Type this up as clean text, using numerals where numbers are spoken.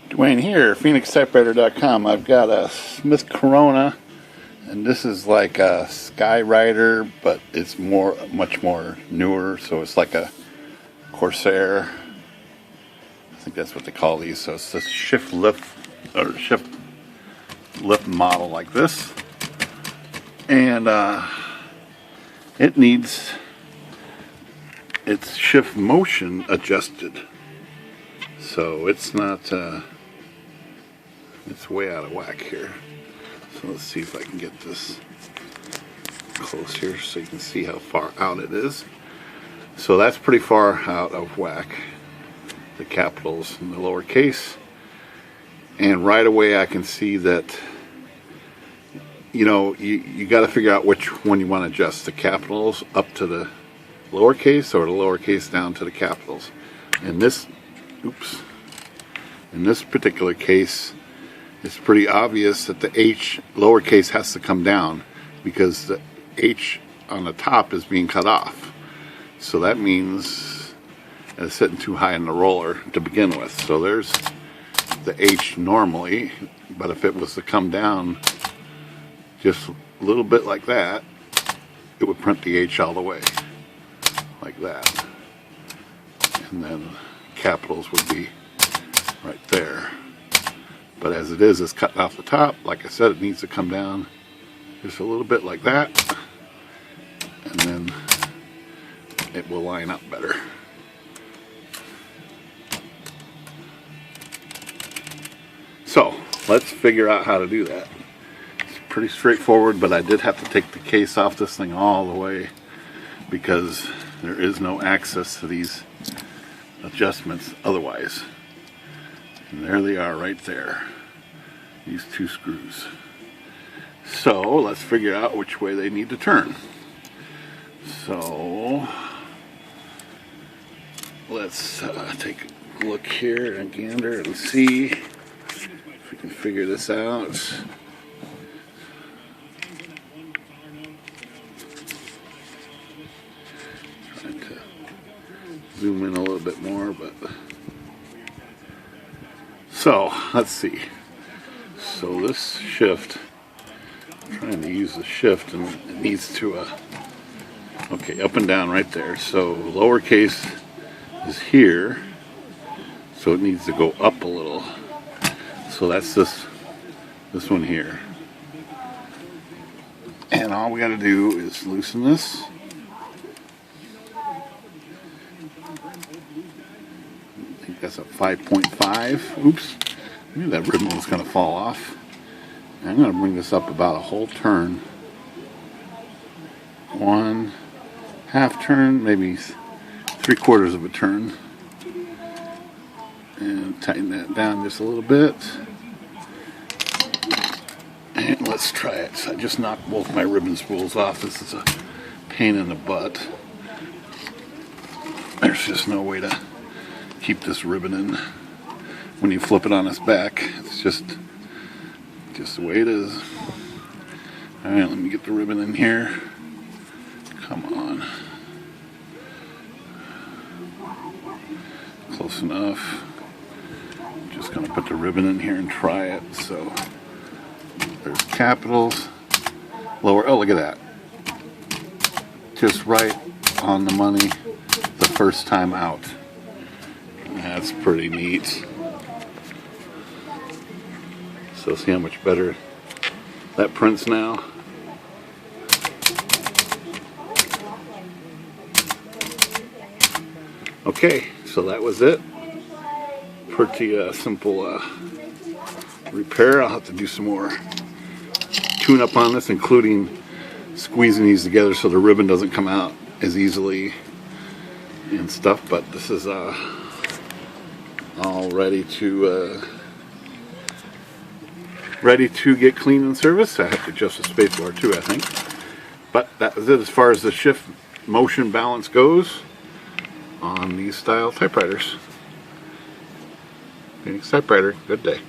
Dwayne here, PhoenixTypewriter.com. I've got a Smith Corona, and this is like a Skyrider, but it's much more newer. So it's like a Corsair. I think that's what they call these. So it's this shift lift model like this, and it needs its shift motion adjusted. So it's not, it's way out of whack here. So let's see if I can get this close here so you can see how far out it is. So that's pretty far out of whack, the capitals and the lowercase. And right away I can see that, you know, you got to figure out which one you want to adjust, the capitals up to the lowercase or the lowercase down to the capitals. In this particular case, it's pretty obvious that the H lowercase has to come down because the H on the top is being cut off. So that means it's sitting too high in the roller to begin with. So there's the H normally, but if it was to come down just a little bit like that, it would print the H all the way, like that. And then capitals would be right there. But as it is, it's cut off the top. Like I said, it needs to come down just a little bit like that, and then it will line up better. So let's figure out how to do that. It's pretty straightforward, but I did have to take the case off this thing all the way because there is no access to these adjustments otherwise. And there they are right there, these two screws. So let's figure out which way they need to turn. So let's take a look here and gander and see if we can figure this out. Trying to zoom in a little bit more, but so let's see. So this shift, I'm trying to use the shift, and it needs to okay, up and down right there. So lowercase is here, so it needs to go up a little. So that's this one here, and all we got to do is loosen this. I think that's a 5.5. Oops, I knew that ribbon was going to fall off. I'm going to bring this up about a whole turn. 1/2 turn, maybe 3/4 of a turn. And tighten that down just a little bit. And let's try it. So I just knocked both my ribbon spools off. This is a pain in the butt. There's just no way to keep this ribbon in when you flip it on its back. It's just the way it is. Alright, let me get the ribbon in here. Come on. Close enough. I'm just going to put the ribbon in here and try it. So there's capitals, lower, oh look at that. Just right on the money the first time out. That's pretty neat. So see how much better that prints now. Okay, so that was it. Pretty simple repair. I'll have to do some more tune up on this, including squeezing these together so the ribbon doesn't come out as easily and stuff. But this is all ready to get cleaned and serviced. I have to adjust the spacebar too, I think. But that was it as far as the shift motion balance goes on these style typewriters. Phoenix Typewriter, good day.